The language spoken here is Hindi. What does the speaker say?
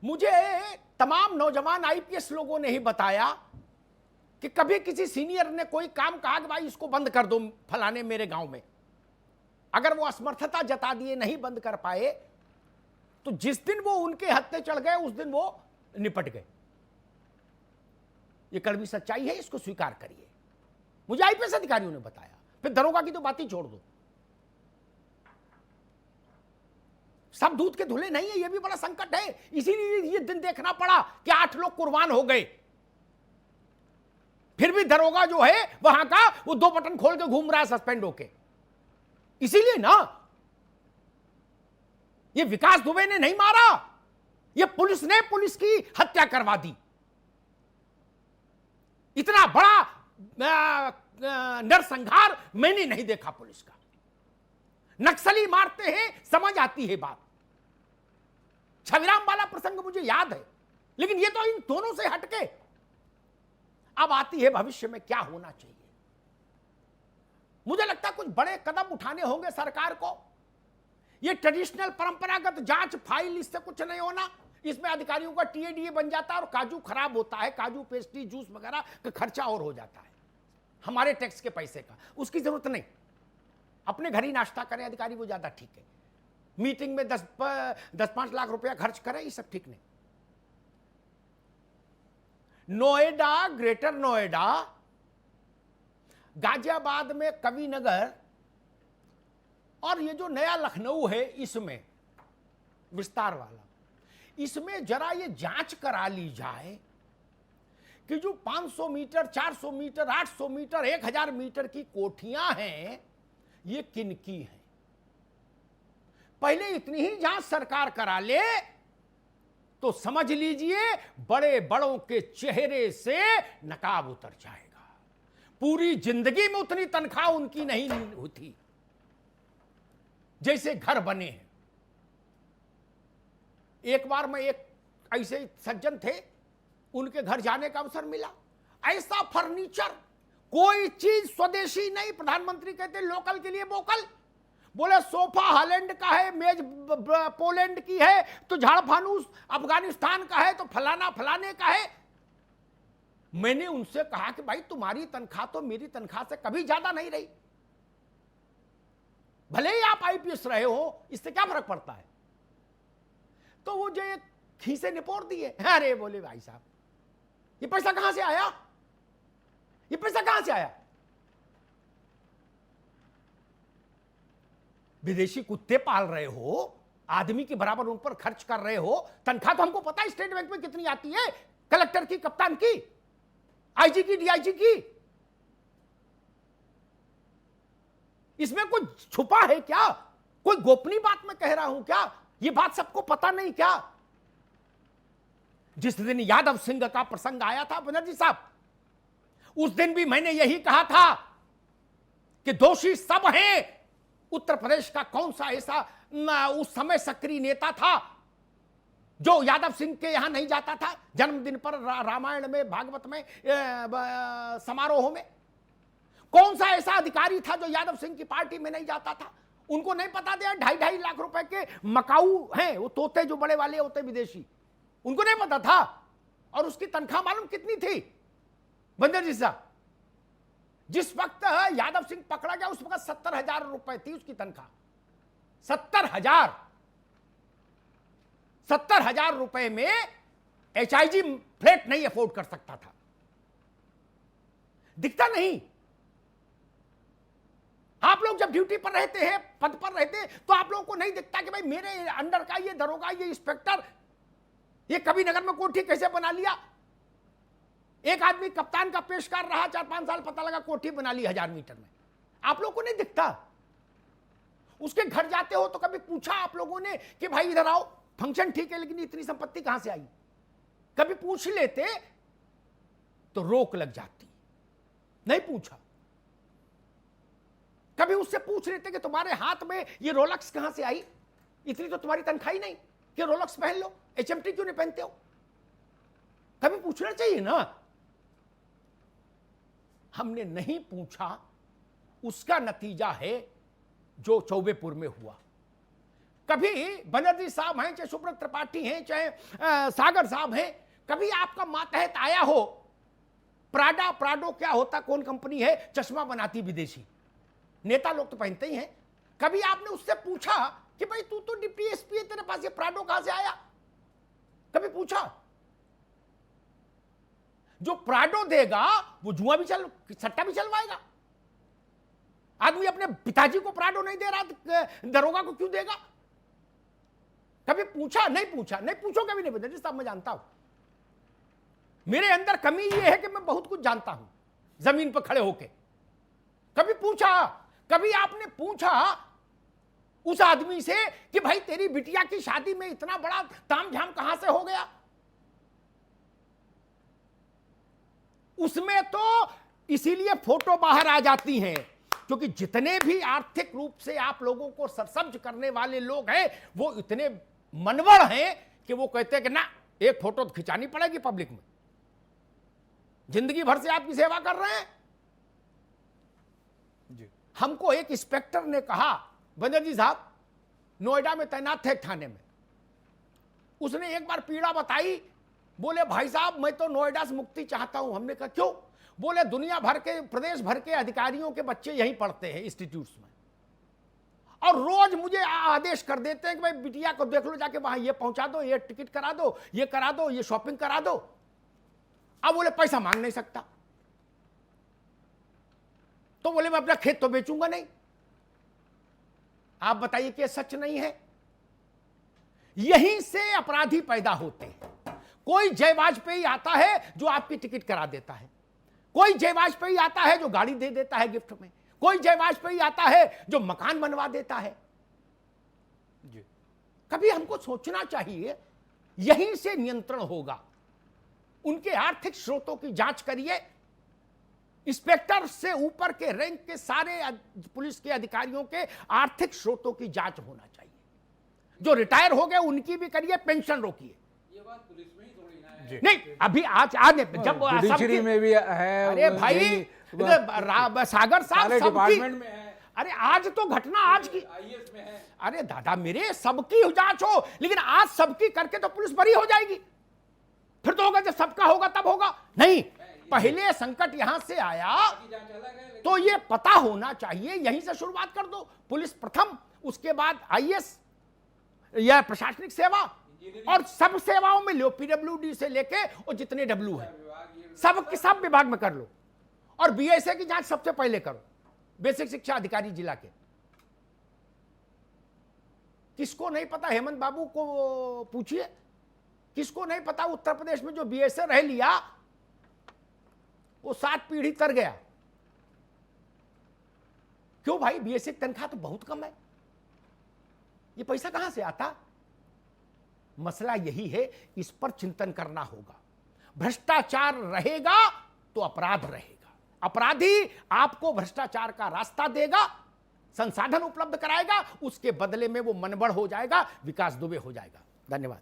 मुझे तमाम नौजवान आईपीएस लोगों ने ही बताया कि कभी किसी सीनियर ने कोई काम कहा कि भाई इसको बंद कर दो फलाने मेरे गांव में, अगर वो असमर्थता जता दिए नहीं बंद कर पाए तो जिस दिन वो उनके हत्थे चढ़ गए उस दिन वो निपट गए। ये कड़वी सच्चाई है, इसको स्वीकार करिए। मुझे आईपीएस अधिकारियों ने बताया। फिर दरोगा की तो बात ही छोड़ दो, सब दूध के धुले नहीं है, ये भी बड़ा संकट है। इसीलिए ये दिन देखना पड़ा कि 8 लोग कुर्बान हो गए। फिर भी दरोगा जो है वहां का वो 2 बटन खोल के घूम रहा है सस्पेंड होके। इसीलिए ना, ये विकास दुबे ने नहीं मारा, ये पुलिस ने पुलिस की हत्या करवा दी। इतना बड़ा नरसंहार मैंने नहीं देखा पुलिस का। नक्सली मारते हैं, समझ आती है बात। छविराम वाला प्रसंग मुझे याद है, लेकिन ये तो इन दोनों से हटके। अब आती है भविष्य में क्या होना चाहिए। मुझे लगता है कुछ बड़े कदम उठाने होंगे सरकार को। ये ट्रेडिशनल परंपरागत जांच फाइल, इससे कुछ नहीं होना। इसमें अधिकारियों का टीएडीए बन जाता है और काजू खराब होता है, काजू पेस्ट्री जूस वगैरह का खर्चा और हो जाता है हमारे टैक्स के पैसे का। उसकी जरूरत नहीं, अपने घर ही नाश्ता करें अधिकारी, वो ज्यादा ठीक है। मीटिंग में 10-5 लाख रुपया खर्च करें, ये सब ठीक नहीं। नोएडा, ग्रेटर नोएडा, गाजियाबाद में कविनगर और ये जो नया लखनऊ है इसमें विस्तार वाला, इसमें जरा ये जांच करा ली जाए कि जो 500 मीटर, 400 मीटर, 800 मीटर, 1000 मीटर की कोठियां हैं, ये किनकी हैं। पहले इतनी ही जांच सरकार करा ले तो समझ लीजिए बड़े बड़ों के चेहरे से नकाब उतर जाएगा। पूरी जिंदगी में उतनी तनख्वाह उनकी नहीं होती जैसे घर बने हैं। एक बार मैं एक ऐसे सज्जन थे, उनके घर जाने का अवसर मिला। ऐसा फर्नीचर, कोई चीज स्वदेशी नहीं। प्रधानमंत्री कहते लोकल के लिए वोकल। बोले सोफा हॉलैंड का है, मेज पोलैंड की है, तो झाड़ फानूस अफगानिस्तान का है, तो फलाना फलाने का है। मैंने उनसे कहा कि भाई तुम्हारी तनख्वाह तो मेरी तनख्वाह से कभी ज्यादा नहीं रही। भले ही आप आईपीएस रहे हो, इससे क्या फर्क पड़ता है। तो वो जो एक खीसे निपोड़ दिए। अरे बोले भाई साहब, ये पैसा कहां से आया, ये पैसा कहां से आया। विदेशी कुत्ते पाल रहे हो, आदमी के बराबर उन पर खर्च कर रहे हो। तनख्वाह तो हमको पता है स्टेट बैंक में कितनी आती है, कलेक्टर की, कप्तान की, आईजी की, डीआईजी की। इसमें कुछ छुपा है क्या, कोई गोपनीय बात मैं कह रहा हूं क्या, ये बात सबको पता नहीं क्या। जिस दिन यादव सिंह का प्रसंग आया था बनर्जी साहब, उस दिन भी मैंने यही कहा था कि दोषी सब हैं। उत्तर प्रदेश का कौन सा ऐसा उस समय सक्रिय नेता था जो यादव सिंह के यहां नहीं जाता था जन्मदिन पर, रामायण में, भागवत में, समारोह में। कौन सा ऐसा अधिकारी था जो यादव सिंह की पार्टी में नहीं जाता था। उनको नहीं पता था 2.5 लाख रुपए के मकाऊ हैं, वो तोते जो बड़े वाले होते विदेशी, उनको नहीं पता था। और उसकी तनख्वाह मालूम कितनी थी बंदर जी साहब। जिस वक्त यादव सिंह पकड़ा गया उस वक्त 70,000 रुपए थी उसकी तनख्वाह। 70,000 रुपए में एचआईजी फ्लैट नहीं अफोर्ड कर सकता था। दिखता नहीं। आप लोग जब ड्यूटी पर रहते हैं, पद पर रहते हैं, तो आप लोगों को नहीं दिखता कि भाई मेरे अंडर का ये दरोगा, ये इंस्पेक्टर, ये कविनगर में कोठी कैसे बना लिया। एक आदमी कप्तान का पेशकार रहा 4-5 साल, पता लगा कोठी बना ली 1000 मीटर में। आप लोगों को नहीं दिखता। उसके घर जाते हो तो कभी पूछा आप लोगों ने कि भाई इधर आओ, फंक्शन ठीक है लेकिन इतनी संपत्ति कहां से आई। कभी पूछ लेते तो रोक लग जाती, नहीं पूछा। कभी उससे पूछ लेते कि तुम्हारे हाथ में ये रोलक्स कहां से आई, इतनी तो तुम्हारी तनख्वाह ही नहीं कि रोलक्स पहन लो, एचएमटी क्यों नहीं पहनते हो। कभी पूछना चाहिए ना। हमने नहीं पूछा, उसका नतीजा है जो चौबेपुर में हुआ। कभी बनर्जी साहब हैं, चाहे सुब्रत त्रिपाठी हैं, चाहे सागर साहब हैं, कभी आपका मातहत आया हो प्राडो क्या होता, कौन कंपनी है, चश्मा बनाती विदेशी, नेता लोग तो पहनते ही हैं, कभी आपने उससे पूछा कि भाई तू तो डिप्टी एसपी है, तेरे पास ये प्राडो कहां से आया? कभी पूछा? जो प्राडो देगा वो जुआ भी सट्टा भी चलवाएगा। आदमी अपने पिताजी को प्राडो नहीं दे रहा, दरोगा को क्यों देगा? कभी पूछा? नहीं पूछा, नहीं पूछो कभी नहीं। बनर्जी साहब मैं जानता हूं, मेरे अंदर कमी ये है कि मैं बहुत कुछ जानता हूं जमीन पर खड़े होके। कभी पूछा, कभी आपने पूछा उस आदमी से कि भाई तेरी बिटिया की शादी में इतना बड़ा तामझाम कहां से हो गया? उसमें तो इसीलिए फोटो बाहर आ जाती हैं क्योंकि जितने भी आर्थिक रूप से आप लोगों को सरसब्ज करने वाले लोग हैं वो इतने मनवड़ हैं कि वो कहते हैं कि ना, एक फोटो तो खिंचानी पड़ेगी पब्लिक में, जिंदगी भर से आपकी सेवा कर रहे हैं जी। हमको एक इंस्पेक्टर ने कहा, बनर्जी साहब नोएडा में तैनात थे थाने में, उसने एक बार पीड़ा बताई, बोले भाई साहब मैं तो नोएडा से मुक्ति चाहता हूं। हमने कहा क्यों? बोले दुनिया भर के, प्रदेश भर के अधिकारियों के बच्चे यहीं पढ़ते हैं इंस्टीट्यूट्स में, और रोज मुझे आदेश कर देते हैं कि भाई बिटिया को देख लो, जाके वहां ये पहुंचा दो, ये टिकट करा दो, ये करा दो, ये शॉपिंग करा दो। अब बोले पैसा मांग नहीं सकता, तो बोले मैं अपना खेत तो बेचूंगा नहीं। आप बताइए कि सच नहीं है? यहीं से अपराधी पैदा होते हैं। कोई जय वाजपेयी आता है जो आपकी टिकट करा देता है, कोई जय वाजपेयी आता है जो गाड़ी दे देता है गिफ्ट में, कोई जय वाजपेयी आता है जो मकान बनवा देता है जी। कभी हमको सोचना चाहिए, यहीं से नियंत्रण होगा। उनके आर्थिक स्रोतों की जांच करिए, इंस्पेक्टर से ऊपर के रैंक के सारे पुलिस के अधिकारियों के आर्थिक स्रोतों की जांच होना चाहिए। जो रिटायर हो गए उनकी भी करिए, पेंशन रोकिए। ये बात पुलिस में ही थोड़ी ना है। नहीं, अभी आज आने जब जुडिशरी में भी है, अरे भाई सागर साहब सबकी डिपार्टमेंट में है। अरे आज तो घटना आज की आईएएस में है। अरे दादा मेरे, सबकी जांच हो, लेकिन आज सबकी करके तो पुलिस बरी हो जाएगी। फिर तो होगा जब सबका होगा तब होगा। नहीं, पहले संकट यहां से आया तो ये पता होना चाहिए, यहीं से शुरुआत कर दो। पुलिस प्रथम, उसके बाद आईएएस या प्रशासनिक सेवा, और सब सेवाओं में लो, पीडब्ल्यूडी से लेके और जितने डब्ल्यू है सब विभाग में कर लो, और बीएसए की जांच सबसे पहले करो, बेसिक शिक्षा अधिकारी जिला के। किसको नहीं पता, हेमंत बाबू को पूछिए, किसको नहीं पता उत्तर प्रदेश में जो बीएसए रह लिया वो 7 पीढ़ी तर गया। क्यों भाई? बीएसए की तनख्वाह तो बहुत कम है, ये पैसा कहां से आता? मसला यही है, इस पर चिंतन करना होगा। भ्रष्टाचार रहेगा तो अपराध रहेगा, अपराधी आपको भ्रष्टाचार का रास्ता देगा, संसाधन उपलब्ध कराएगा, उसके बदले में वो मनबड़ हो जाएगा, विकास दुबे हो जाएगा। धन्यवाद।